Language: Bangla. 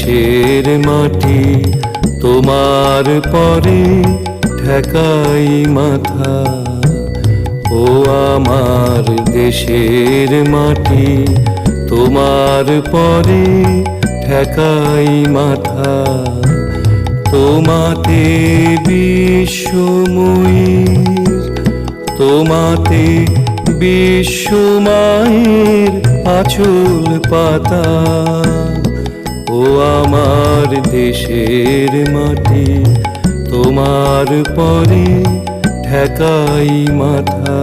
দেশের মাটি তোমার পরে ঠেকাই মাথা। ও আমার দেশের মাটি তোমার পরে ঠেকাই মাথা। তোমাতে বিশ্বময়ীর, তোমাতে বিশ্বমায়ের আঁচল পাতা। ও আমার দেশের মাটি তোমার পরে ঠেকাই মাথা।